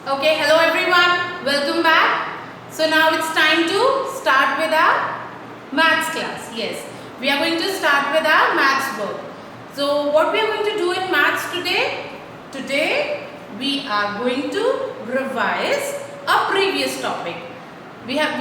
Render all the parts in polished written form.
Okay, hello everyone, welcome back. So now it's time to start with our maths class. Yes, we are going to start with our maths work. So what we are going to do in maths today? Today we are going to revise a previous topic. We have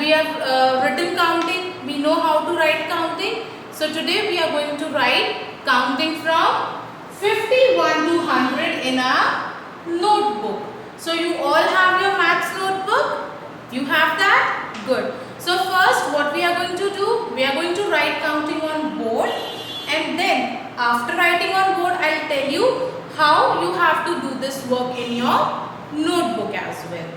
written counting. We know how to write counting. So today we are going to write counting from 51 to 100 in our notebook. So you all have your maths notebook? You have that? Good. So first what we are going to do? We are going to write counting on board, and then after writing on board I'll tell you how you have to do this work in your notebook as well.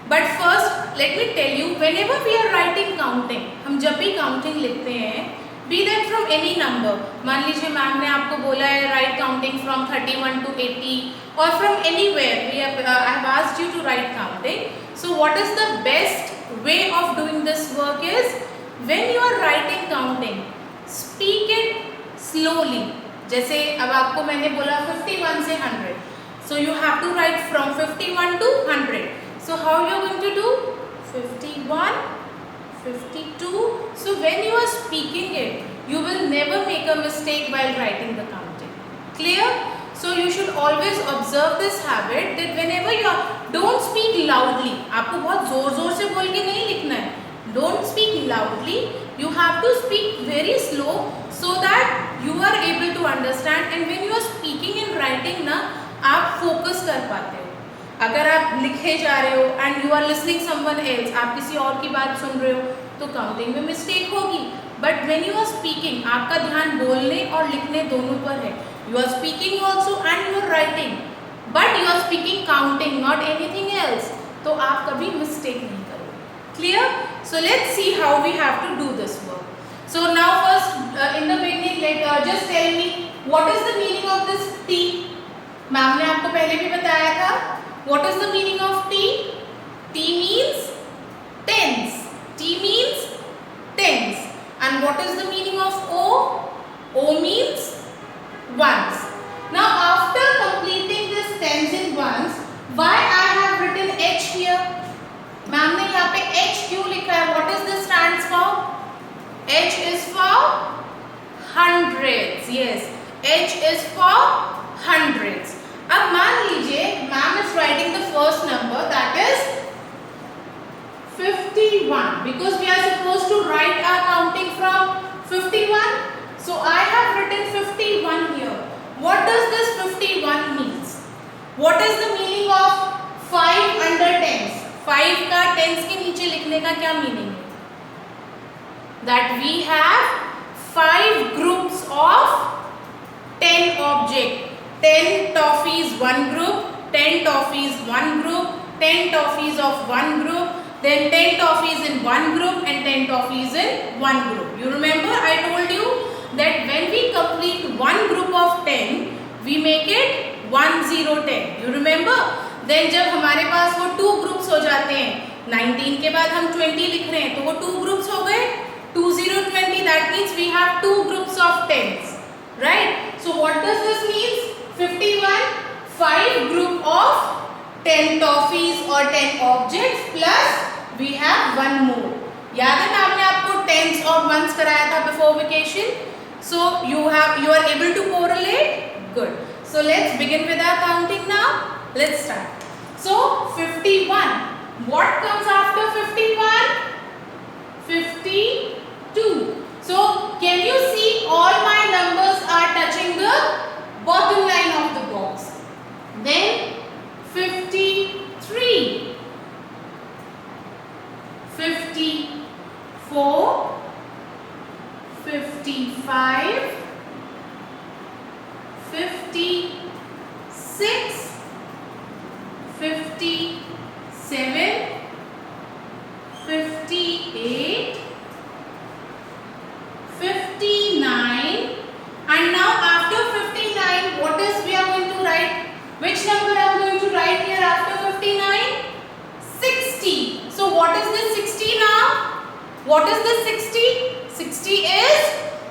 But first let me tell you, whenever we are writing counting, हम जब भी counting लिखते हैं, be that from any number, मान लीजिए ma'am ने आपको बोला है write counting from 31 to 80 or from anywhere, I have asked you to write counting. So what is the best way of doing this work is, when you are writing counting, speak it slowly. जैसे अब आपको मैंने बोला 51 से 100, so you have to write from 51 to 100. So how you are going to do? 51, 52. So when you are speaking it, you will never make a mistake while writing the counting. Clear? So you should always observe this habit that whenever you are, don't speak loudly. आपको बहुत जोर जोर से बोल के नहीं लिखना है. Don't speak loudly. You have to speak very slow so that you are able to understand. And when you are speaking and writing ना, आप focus कर पाते हो. अगर आप लिखे जा रहे हो and you are listening someone else, आप किसी और की बात सुन रहे हो, तो काउंटिंग में मिस्टेक होगी. But when you are speaking, आपका ध्यान बोलने और लिखने दोनों पर है. You are speaking also and you are writing, but you are speaking counting, not anything else. तो आप कभी मिस्टेक नहीं करोगे. Clear? So let's see how we have to do this work. So now first in the beginning, just tell me what is the meaning of this T. Ma'am ने आपको पहले भी बताया था. What is the meaning of T? T means tens. T means tens. And what is the meaning of O? O means ones. Now after completing this tens and ones, why I have written H here? Ma'am ने यहाँ पे H क्यों लिखा है? What is this stands for? H is for hundreds. Yes, H is for hundreds. अब मान लीजिए ma'am is writing the first number, that is 51, because we are supposed to write our counting from 51. So I have written 51 here. What does this 51 means? What is the meaning of 5 under tens? 5 का tens के नीचे लिखने का क्या meaning है? That we have 5 groups of 10 objects. 10 toffees one group, 10 toffees one group, 10 toffees of one group, then 10 toffees in one group and 10 toffees in one group. You remember I told you that when we complete one group of 10, we make it 1 0 10. You remember? Then जब हमारे पास वो 2 groups हो जाते हैं, 19 के बाद हम 20 लिख रहे हैं, तो वो 2 groups हो गए, 2 0 20. That means we have 2 groups of 10s, right? So what does this mean? 51, 5 group of 10 toffees or 10 objects plus we have one more. याद है मैम ने आपको tens और ones कराया था before vacation? So you are able to correlate? Good. So let's begin with our counting now. Let's start. So 51. What comes after 51? 52. So can you see all my numbers are touching the bottom line of the box? Then 53, 54, 55, 56, 57, 58, 59, and now after 59, what is we are going to write? Which number I am going to write here after 59? 60. So what is this 60 now? What is this 60? 60 is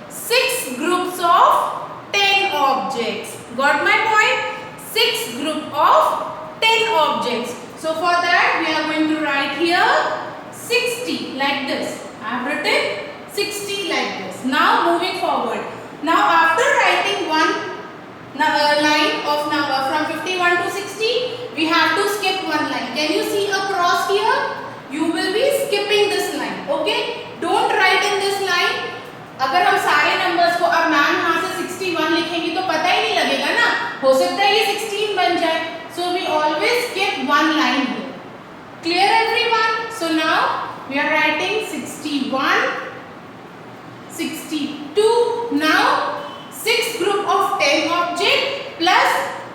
6 groups of 10 objects. Got my point? 6 group of 10 objects. So for that we are going to write here 60 like this. I have written 60 like this. Now moving forward. Now after writing one line of number from 51 to 60, we have to skip one line. Can you see a cross here? You will be skipping this line. Okay? Don't write in this line. अगर हम सारे numbers को अब ma'am यहाँ से 61 लिखेंगे तो पता ही नहीं लगेगा ना, हो सकता है ये 16 बन जाए. So we always skip one line here. Clear everyone? So now we are writing 61, 62. Now 6 group of 10 object plus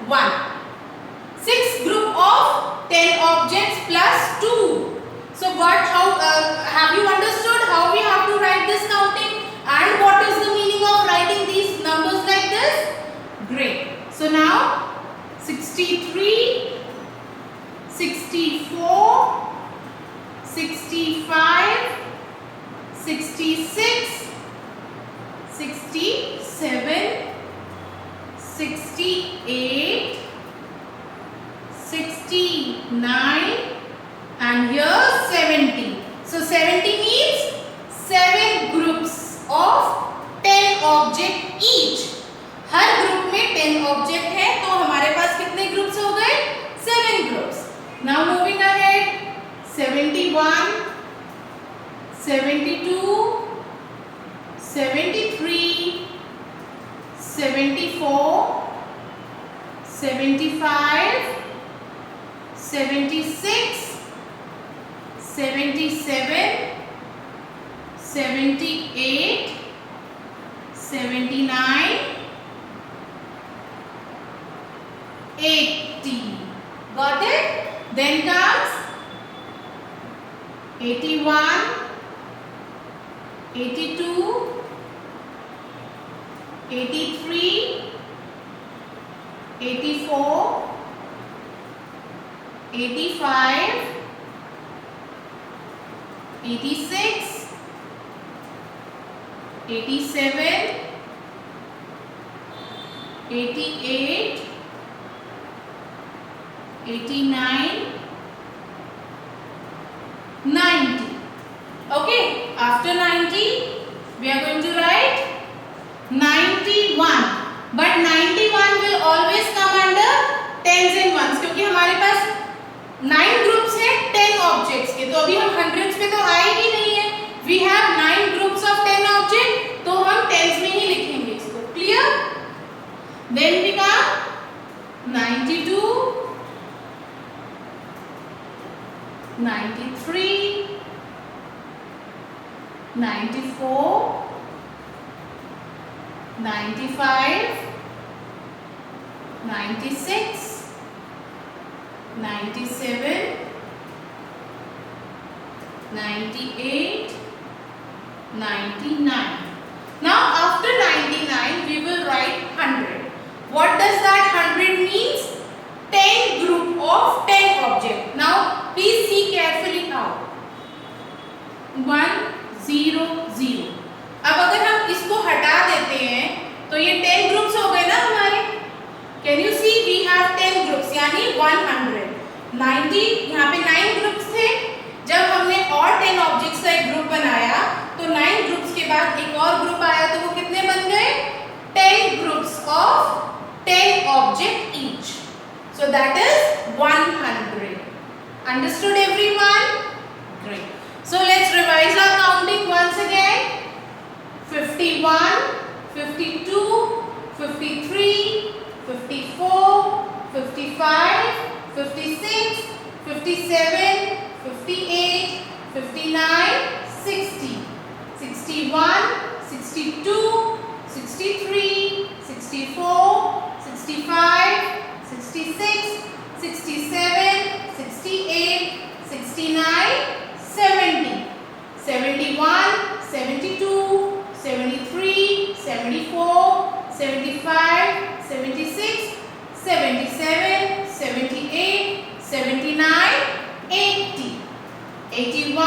1. 6 group of 10 objects plus 2. So have you understood how we have to write this counting and what is the meaning of writing these numbers like this? Great. So now 63, 64, 65, 66, 67, 68, 69 and here 70. So 70 means 7 groups of 10 object each. Her group में 10 object है तो हमारे पास कितने groups हो गए? 7 groups. Now moving ahead 71, 72, 73, 74, 75, 76, 77, 78, 79, 80. Got it? Then comes 81, 82, 83, 84, 85, 86, 87, 88, 89, 90. Okay, after 90 we are going to write 91, but 91 will always come under tens and ones क्योंकि हमारे पास 9 groups हैं 10 ऑब्जेक्ट्स के, तो अभी हम हंड्रेड्स पे तो आए ही नहीं है. We have 9 groups of 10 objects, तो हम tens में ही लिखेंगे इसको. Clear? Then we come 92, 93, 94, 95, 96, 97, 98, 99. Now after 99 we will write 100. What does that 100 means? 10 group of 10 object. Now please see carefully how. 1 0 0. अब अगर हम इसको हटा देते हैं तो ये 10 ग्रुप्स हो गए ना हमारे. Can you see we have 10 groups यानी 100. 90 यहाँ पे 9 ग्रुप्स थे. जब हमने और 10 ऑब्जेक्ट्स का एक ग्रुप बनाया तो 9 ग्रुप्स के बाद एक और ग्रुप आया तो वो कितने बन गए? 10 groups of 10 object each. So that is 100. Understood everyone? Great. So let's revise our counting once again. 51, 52, 53, 54, 55, 56, 57, 58, 59, 60, 61, 62, 63, 64, 65, 66, 67, 68, 69, 70, 71, 72, 73, 74, 75, 76, 77, 78, 79, 80, 81,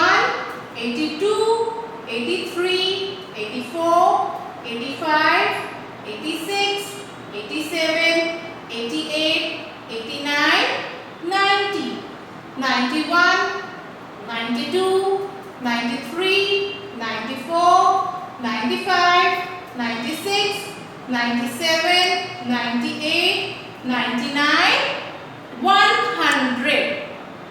82, 83, 84, 85, 86, 87, 91, 92, 93, 94, 95, 96, 97, 98, 99, 100.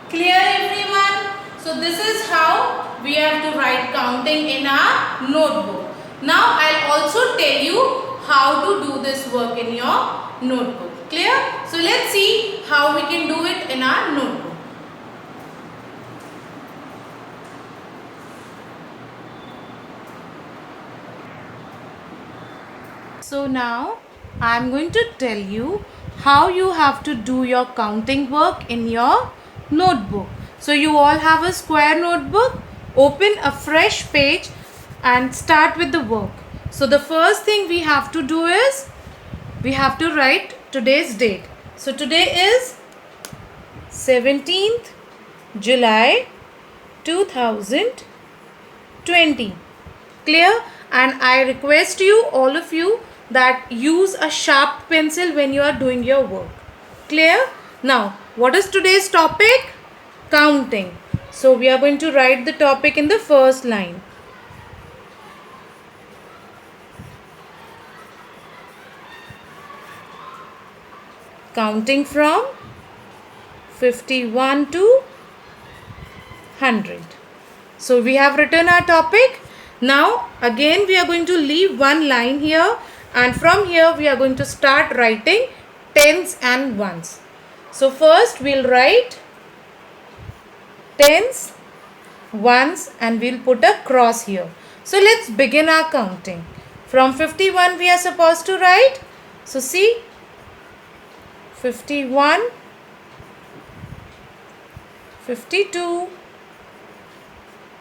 Clear everyone? So this is how we have to write counting in our notebook. Now I'll also tell you how to do this work in your notebook. Clear? So let's see how we can do it in our notebook. So now I am going to tell you how you have to do your counting work in your notebook. So you all have a square notebook. Open a fresh page and start with the work. So the first thing we have to do is we have to write today's date. So today is 17th July 2020. Clear? And I request you, all of you, that use a sharp pencil when you are doing your work. Clear? Now, what is today's topic? Counting. So we are going to write the topic in the first line. Counting from 51 to 100. So we have written our topic. Now again we are going to leave one line here, and from here we are going to start writing tens and ones. So first we'll write tens, ones, and we'll put a cross here. So let's begin our counting. From 51 we are supposed to write. So see, 51, 52,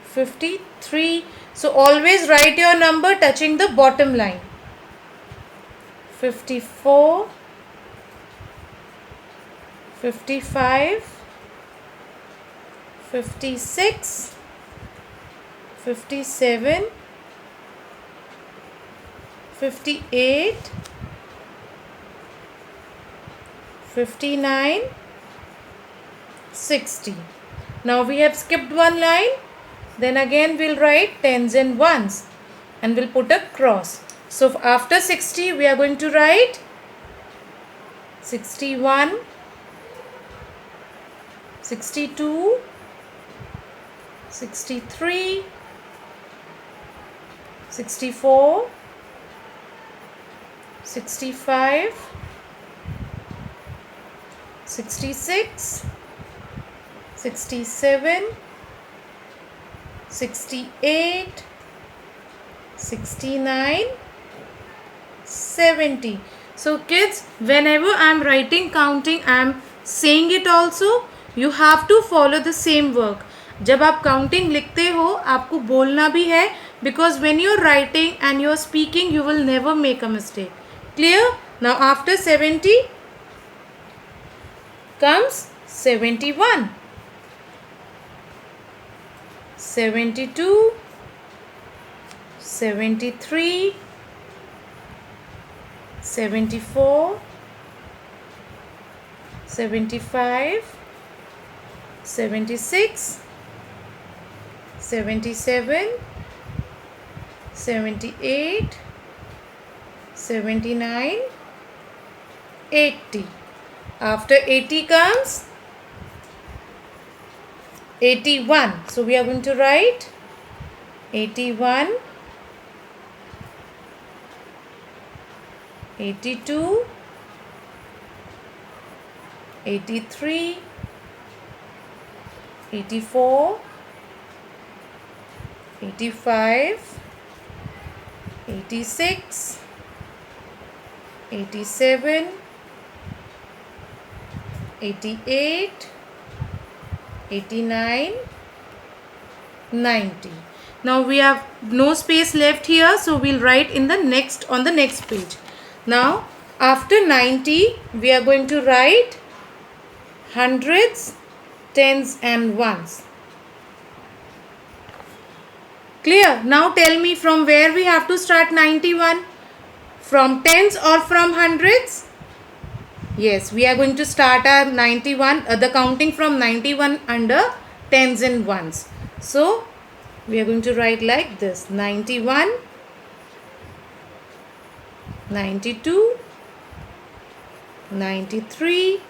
53. So always write your number touching the bottom line. 54, 55, 56, 57, 58, 59, 60. Now we have skipped one line. Then again we'll write tens and ones and we'll put a cross. So after 60 we are going to write 61, 62, 63, 64, 65, 66, 67, 68, 69, 70. So kids, whenever I am writing counting, I am saying it also. You have to follow the same work. जब आप counting लिखते हो आपको बोलना भी है, because when you are writing and you are speaking you will never make a mistake. Clear? Now after 70 comes 71, 72, 73, 74, 75, 76, 77, 78, 79, 80. After 80 comes 81. So we are going to write 81, 82, 83, 84, 85, 86, 87, 88, 89, 90. Now we have no space left here, so we'll write in the next, on the next page. Now after 90 we are going to write hundreds, tens and ones. Clear? Now tell me from where we have to start 91? From tens or from hundreds? Yes, we are going to start our 91, the counting from 91 under tens and ones. So, we are going to write like this: 91, 92, 93,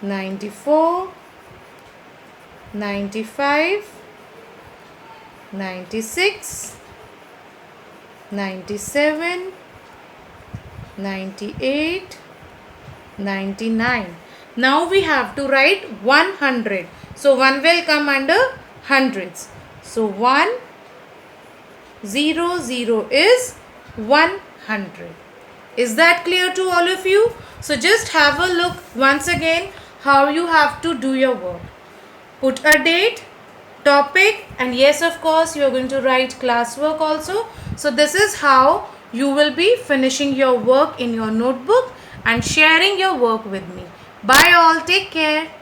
94, 95, 96, 97, 98, 99. Now we have to write 100. So 1 will come under hundreds. So 1, 0, 0 is 100. Is that clear to all of you? So just have a look once again how you have to do your work. Put a date, topic, and yes, of course, you are going to write classwork also. So this is how you will be finishing your work in your notebook and sharing your work with me. Bye all. Take care.